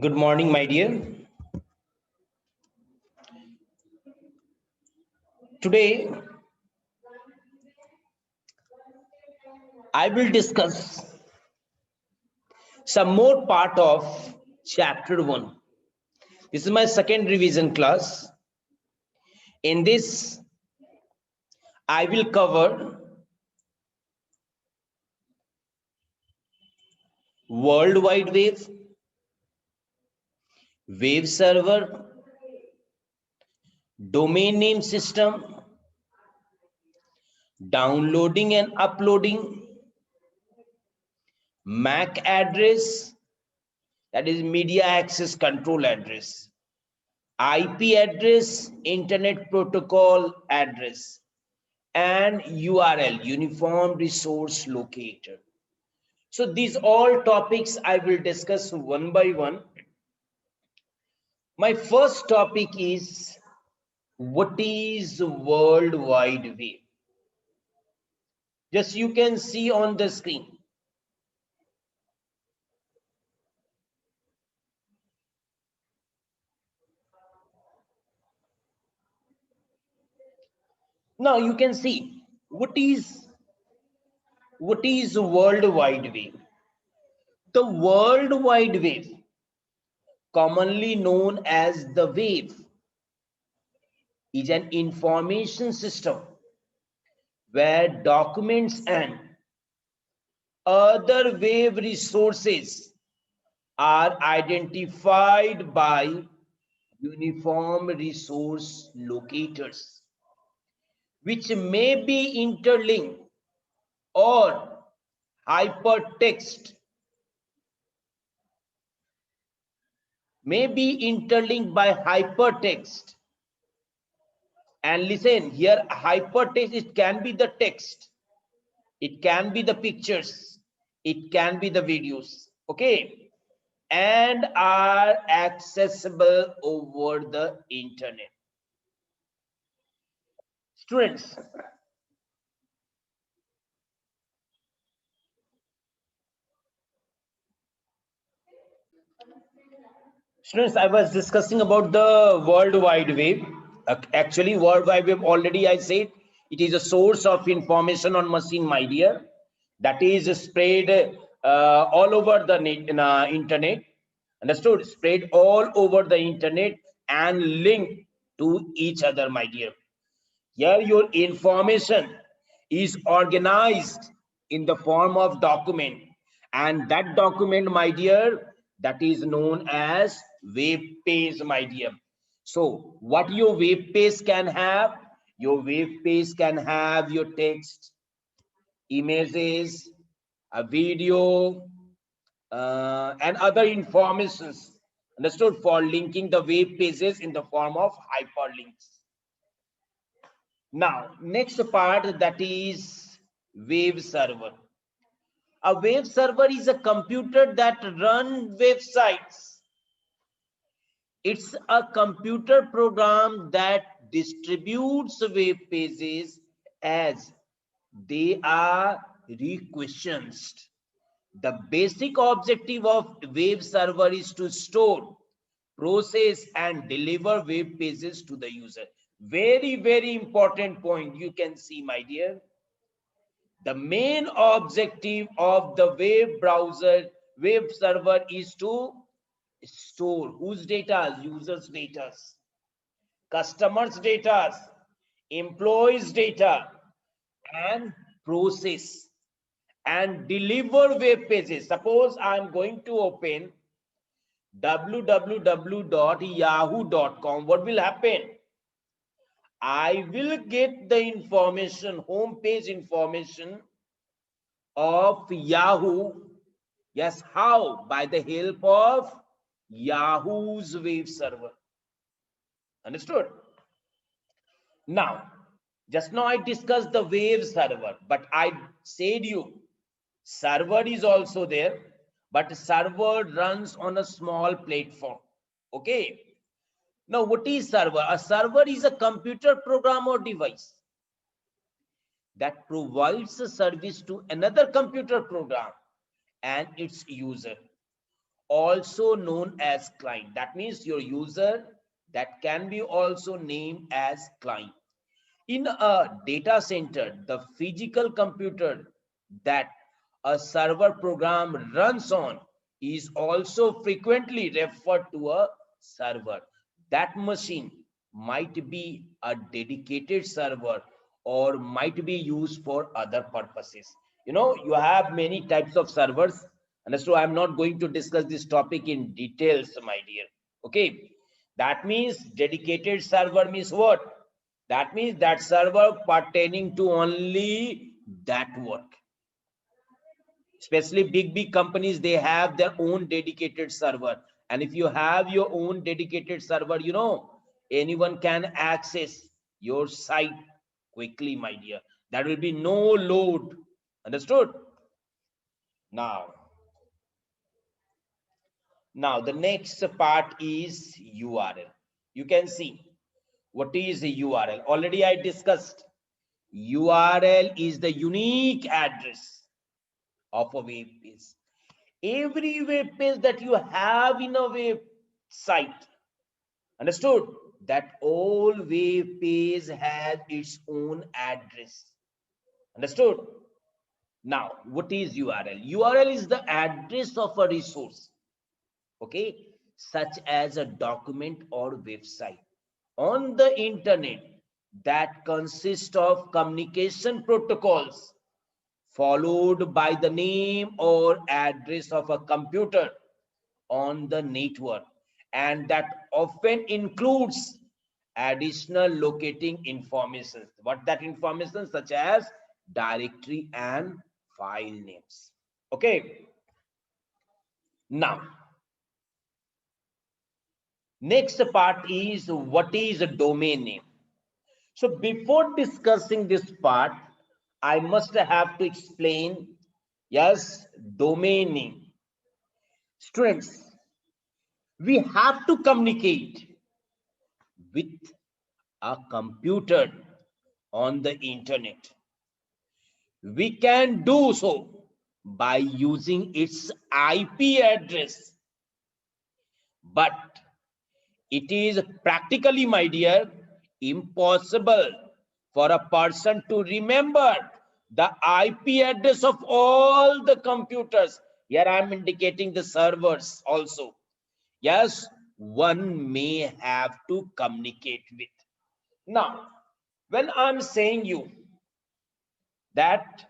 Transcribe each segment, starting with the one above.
Good morning, my dear. Today, I will discuss some more part of chapter 1. This is my second revision class. In this, I will cover World Wide Wave, wave server, domain name system, downloading and uploading, MAC address, that is media access control address, IP address, internet protocol address, and URL, uniform resource locator. So these all topics I will discuss one by one. My first topic is, what is World Wide Web? Just you can see on the screen. Now you can see what is World Wide Web? The World Wide Web, commonly known as the wave, is an information system where documents and other wave resources are identified by uniform resource locators, which may be interlinked or hypertext, by hypertext. And listen here, hypertext, it can be the text, it can be the pictures, it can be the videos, okay, and are accessible over the internet. Students, I was discussing about the World Wide Web. Actually, World Wide Web, already I said, it is a source of information on machine media that is spread all over the internet. Understood? Spread all over the internet and linked to each other, my dear. Here, your information is organized in the form of document, and that document, my dear, that is known as web page, my dear. So what your web page can have? Your web page can have your text, images, a video, and other informations. Understood? For linking the web pages in the form of hyperlinks. Now, next part, that is web server. A web server is a computer that runs websites. It's a computer program that distributes web pages as they are requested. The basic objective of web server is to store, process, and deliver web pages to the user. Very, very important point you can see, my dear. The main objective of the web server is to store whose data? Users' data, customers' data, employees' data, and process and deliver web pages. Suppose I'm going to open www.yahoo.com. What will happen? I will get the information, home page information of Yahoo. Yes, how? By the help of Yahoo's web server. Understood? Now, just now I discussed the web server, but I said you server is also there, but server runs on a small platform. Okay. Now, what is server? A server is a computer program or device that provides a service to another computer program and its user. also known as client. That means your user that can be also named as client. In a data center, the physical computer that a server program runs on is also frequently referred to a server. That machine might be a dedicated server or might be used for other purposes. You have many types of servers. And so I'm not going to discuss this topic in details, my dear. Okay. That means dedicated server means what? That means that server pertaining to only that work. Especially big companies, they have their own dedicated server. And if you have your own dedicated server, anyone can access your site quickly, my dear. There will be no load. Understood? Now the next part is URL. You can see what is a URL. Already I discussed. URL is the unique address of a web page. Every web page that you have in a website, understood, that all web page has its own address. Understood? Now, what is URL? URL is the address of a resource, okay, such as a document or website on the internet that consists of communication protocols followed by the name or address of a computer on the network, and that often includes additional locating information. What that information, such as directory and file names. Okay. Now, next part is what is a domain name. So before discussing this part, I must have to explain, yes, domain name. Students, we have to communicate with a computer on the internet. We can do so by using its IP address, but it is practically, my dear, impossible for a person to remember the IP address of all the computers. Here I am indicating the servers also. Yes, one may have to communicate with. Now, when I'm saying you that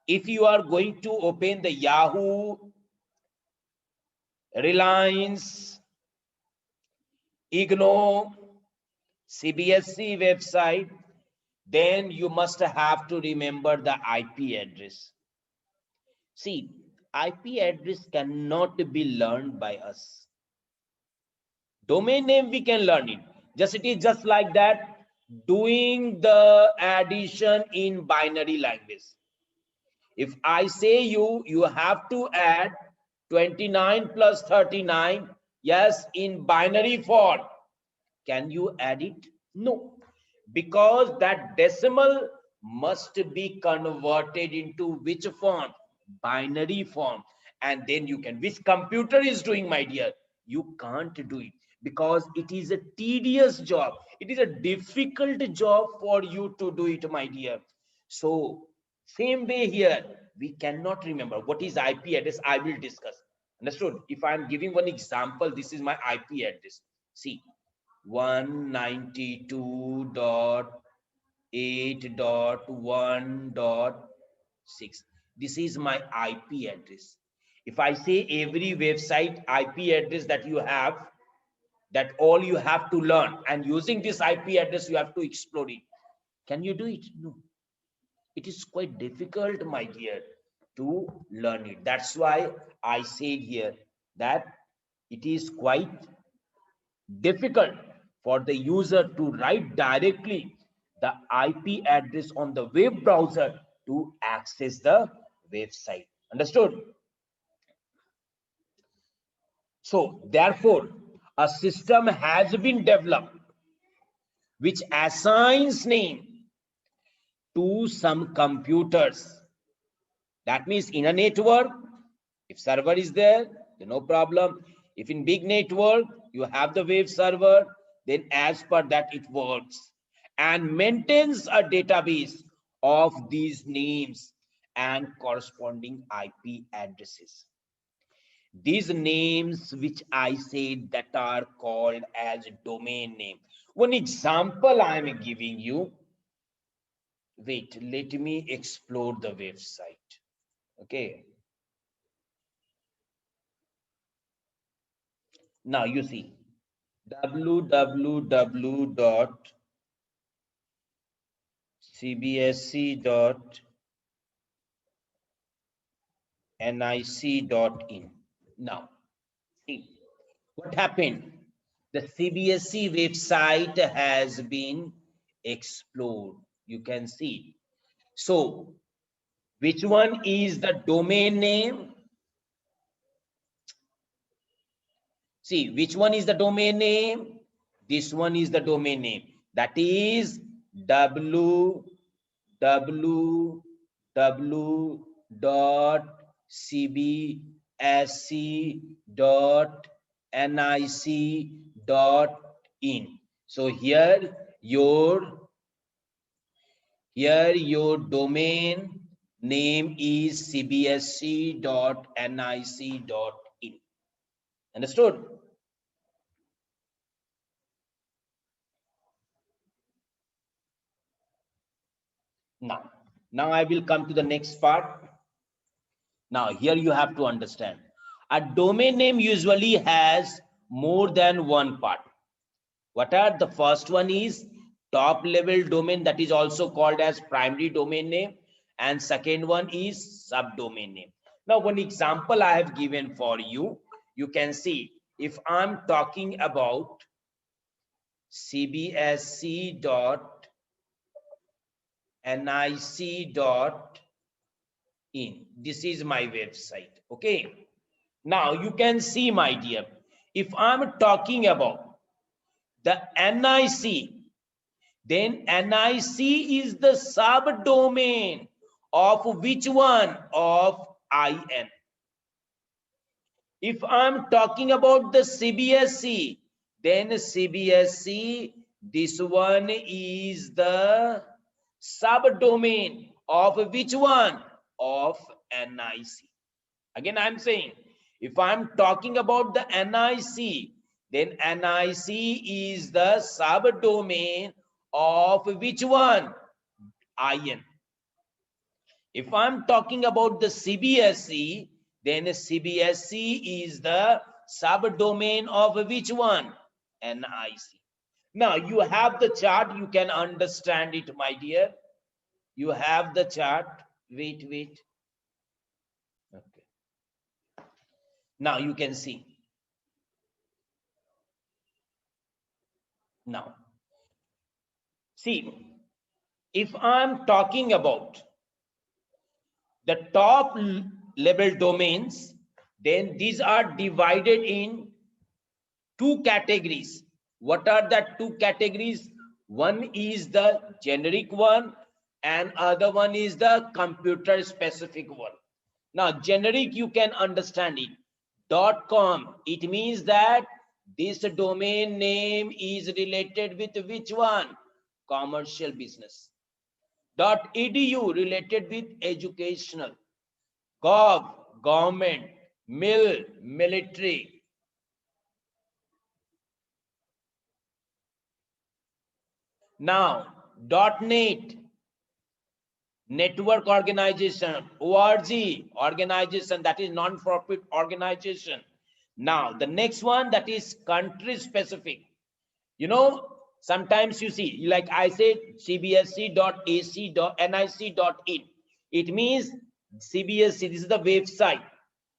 if you are going to open the Yahoo, Reliance, IGNO, CBSE website, then you must have to remember the IP address. See, IP address cannot be learned by us. Domain name, we can learn it. It is just like that, doing the addition in binary language. If I say you have to add 29 plus 39, yes, in binary form, can you add it? No, because that decimal must be converted into which form? Binary form. And then you can, which computer is doing, my dear? You can't do it because it is a tedious job. It is a difficult job for you to do it, my dear. So same way here, we cannot remember what is IP address. I will discuss. Understood? If I am giving one example, this is my IP address. See, 192.8.1.6. This is my IP address. If I say every website IP address that you have, that all you have to learn, and using this IP address you have to explore it. Can you do it? No. It is quite difficult, my dear, to learn it. That's why I said here that it is quite difficult for the user to write directly the IP address on the web browser to access the website. Understood? So therefore, a system has been developed which assigns name to some computers. That means in a network, if server is there, then no problem. If in big network you have the web server, then as per that it works and maintains a database of these names and corresponding IP addresses. These names which I said that are called as domain name. One example I am giving you. Wait, let me explore the website. Okay. Now you see www.cbsc.nic.in. Now, see what happened. The CBSE website has been explored. You can see. So, which one is the domain name? See, which one is the domain name? This one is the domain name. That is www.cbsc.nic.in. So here your domain name is cbsc.nic.in. Understood? Now I will come to the next part. Now here you have to understand. A domain name usually has more than one part. What are the first one is top level domain, that is also called as primary domain name, and second one is subdomain name. Now one example I have given for you. You can see if I'm talking about cbsc.nic.in, this is my website. Okay, now you can see, my dear, if I'm talking about the NIC, then NIC is the subdomain of which one? Of IN. If I'm talking about the CBSE, then CBSE, this one is the subdomain of which one? Of NIC. Again, I'm saying, if I'm talking about the NIC, then NIC is the subdomain of which one? IN. If I'm talking about the CBSE, then CBSE is the subdomain of which one? NIC. Now you have the chart, you can understand it, my dear. You have the chart. Wait. Okay. Now you can see. Now, see, if I'm talking about the top level domains, then these are divided in two categories. What are the two categories? One is the generic one and other one is the computer specific one. Now, generic, you can understand it. .com, it means that this domain name is related with which one? Commercial business. .edu, related with educational. Gov, government. Mil, military. Now, .net, network organization. .org, organization, that is non-profit organization. Now, the next one, that is country specific. You know, sometimes you see, like I said, cbsc.ac.nic.in. It means CBSC, this is the website.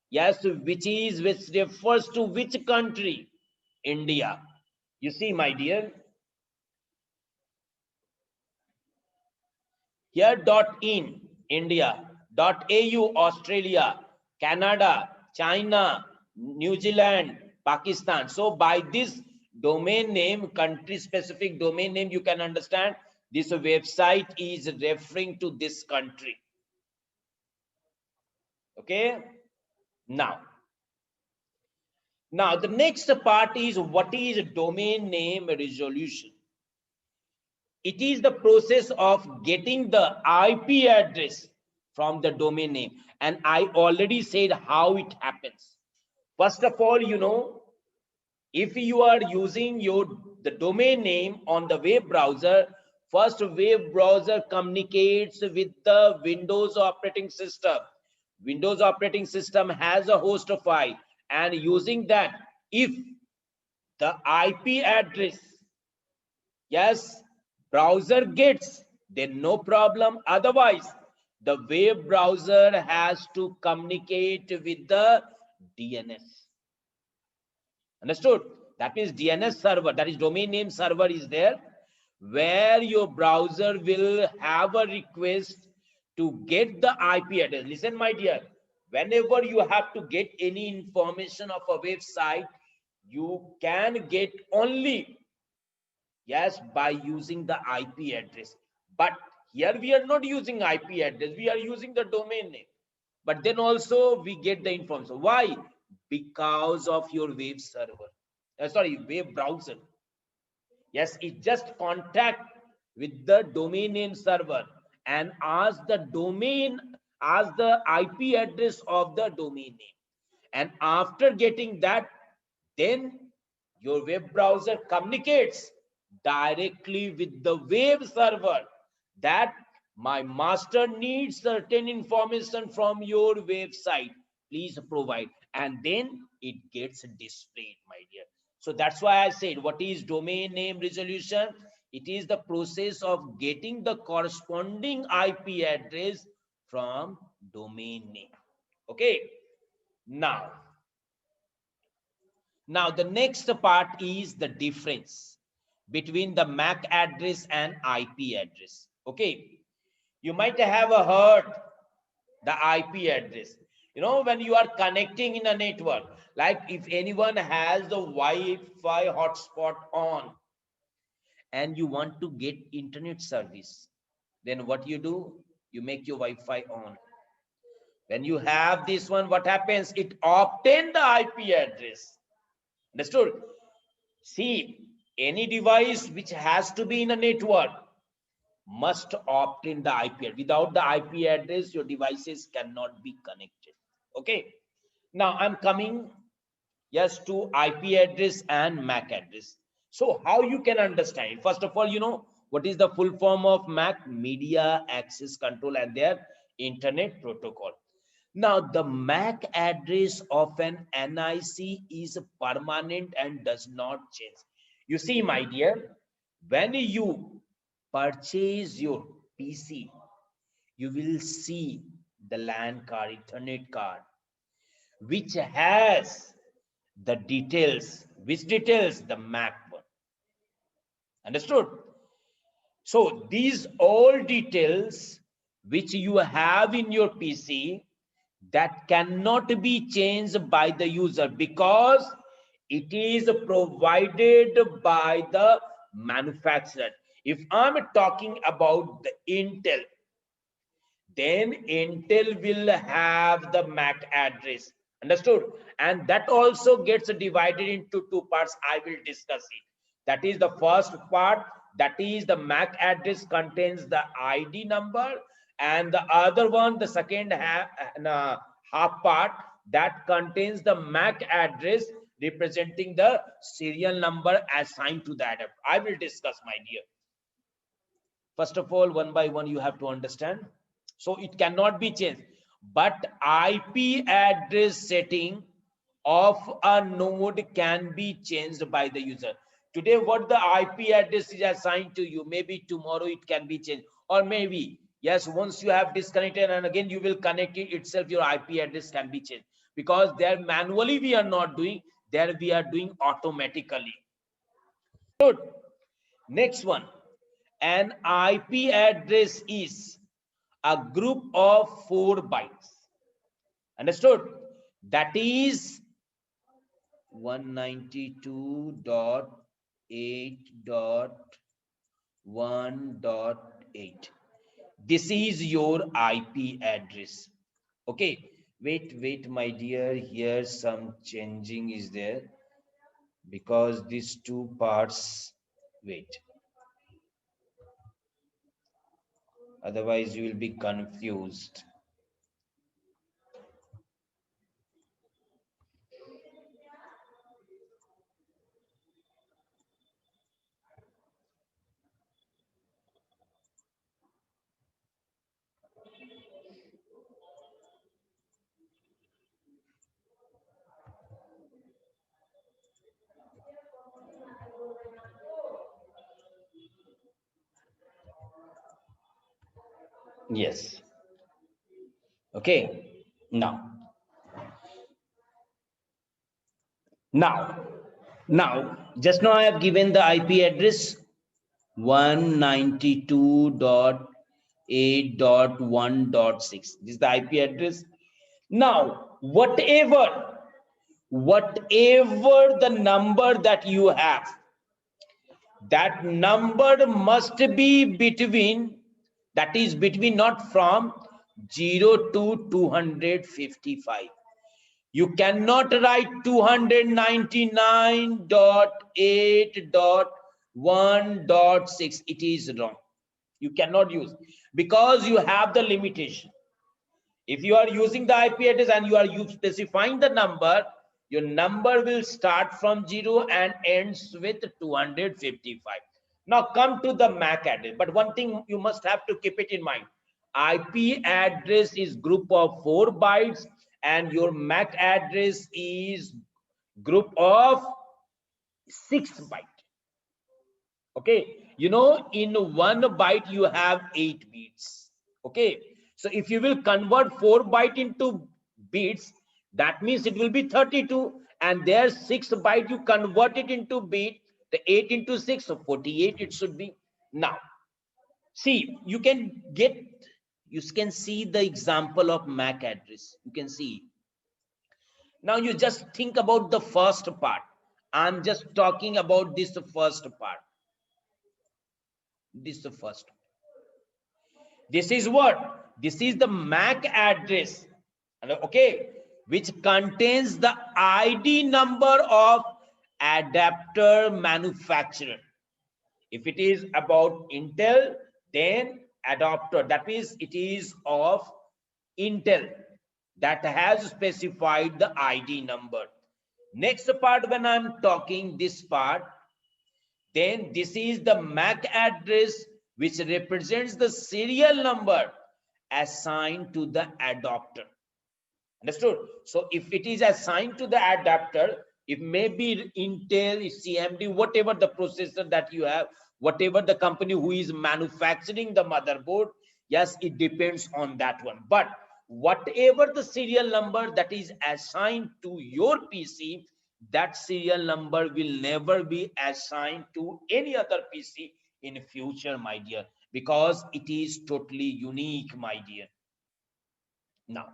Yes, which refers to which country? India. You see, my dear. Here .in, India. .au, Australia. Canada, China, New Zealand, Pakistan. So by this domain name, country specific domain name, you can understand this website is referring to this country. Okay. Now, Now, the next part is what is domain name resolution? It is the process of getting the IP address from the domain name. And I already said how it happens. First of all, if you are using the domain name on the web browser, first web browser communicates with the Windows operating system. Windows operating system has a host file, and using that, if the IP address, yes, browser gets, then no problem. Otherwise, the web browser has to communicate with the DNS. Understood? That means DNS server, that is domain name server, is there, where your browser will have a request to get the IP address. Listen, my dear, whenever you have to get any information of a website, you can get only, yes, by using the IP address. But here we are not using IP address, we are using the domain name. But then also we get the information. Why? Because of your web server. Sorry, web browser. Yes, it just contact with the domain name server and ask the IP address of the domain name. And after getting that, then your web browser communicates directly with the web server that my master needs certain information from your website. Please provide. And then it gets displayed, my dear. So that's why I said, what is domain name resolution? It is the process of getting the corresponding IP address from domain name. Okay. Now the next part is the difference between the MAC address and IP address. Okay. You might have heard the IP address. When you are connecting in a network, like if anyone has the Wi-Fi hotspot on and you want to get internet service, then what you do? You make your Wi-Fi on. When you have this one, what happens? It obtains the IP address. Understood? See, any device which has to be in a network must opt in the IP address. Without the IP address, your devices cannot be connected. Okay. Now I'm coming, yes, to IP address and MAC address. So how you can understand it? First of all, what is the full form of MAC? Media Access Control and their Internet Protocol. Now the MAC address of an NIC is permanent and does not change. You see, my dear, when you purchase your PC, you will see the LAN card, Ethernet card, which has the details. Which details? The MAC one. Understood? So these all details which you have in your PC, that cannot be changed by the user because it is provided by the manufacturer. If I'm talking about the Intel, then Intel will have the MAC address. Understood? And that also gets divided into two parts. I will discuss it. That is the first part. That is the MAC address contains the ID number, and the other one, the second half part, that contains the MAC address representing the serial number assigned to that. I will discuss, my dear. First of all, one by one, you have to understand. So it cannot be changed. But IP address setting of a node can be changed by the user. Today, what the IP address is assigned to you, maybe tomorrow it can be changed. Or maybe, yes, once you have disconnected and again you will connect it itself, your IP address can be changed. Because there manually we are not doing, there we are doing automatically. Good. Next one. An IP address is a group of 4 bytes. Understood? That is 192.8.1.8. This is your IP address. Okay. Wait, my dear, here some changing is there because these two parts, wait, otherwise you will be confused. Yes. Okay. Now, just now I have given the IP address 192.8.1.6. This is the IP address. Now, whatever the number that you have, that number must be between, that is between, not from 0 to 255. You cannot write 299.8.1.6. It is wrong. You cannot use, because you have the limitation. If you are using the IP address and you are specifying the number, your number will start from 0 and ends with 255. Now come to the MAC address. But one thing you must have to keep it in mind. IP address is group of 4 bytes and your MAC address is group of 6 bytes. Okay, you know, in 1 byte you have 8 bits. Okay, so if you will convert 4 byte into bits, that means it will be 32, and there 6 byte you convert it into bit, the 8 into 6, so 48 it should be. Now see, you can see the example of MAC address. You can see. Now you just think about the first part. I'm just talking about this first part. This is the first. This is what? This is the MAC address. Okay, which contains the ID number of adapter manufacturer. If it is about Intel, then adapter, that means it is of Intel, that has specified the ID number. Next part, when I'm talking this part, then this is the MAC address which represents the serial number assigned to the adapter. Understood? So if it is assigned to the adapter, it may be Intel, CMD, whatever the processor that you have, whatever the company who is manufacturing the motherboard, yes, it depends on that one. But whatever the serial number that is assigned to your PC, that serial number will never be assigned to any other PC in future, my dear, because it is totally unique, my dear. Now,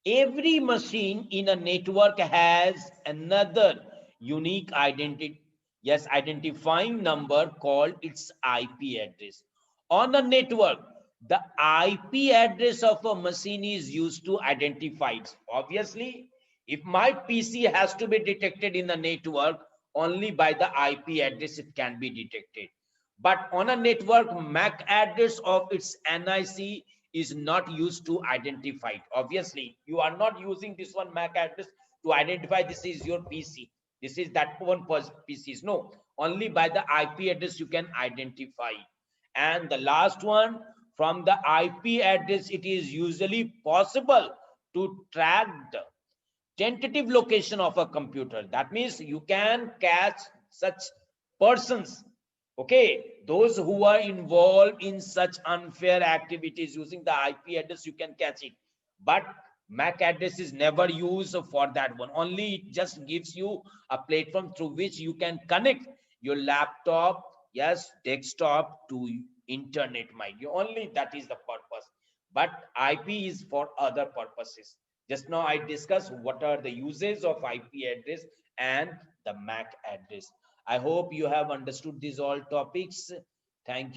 every machine in a network has another unique identifying number called its IP address. On a network, the IP address of a machine is used to identify it. Obviously, if my PC has to be detected in the network, only by the IP address it can be detected. But on a network, MAC address of its NIC is not used to identify it. Obviously, you are not using this one MAC address to identify this is your PC. This is that one PCs. No, only by the IP address you can identify. And the last one, from the IP address, it is usually possible to track the tentative location of a computer. That means you can catch such persons, okay, those who are involved in such unfair activities. Using the IP address you can catch it, but MAC address is never used for that one. Only it just gives you a platform through which you can connect your laptop, yes, desktop to internet, my dear. Only that is the purpose, but IP is for other purposes. Just now I discussed what are the uses of IP address and the MAC address. I hope you have understood these all topics. Thank you.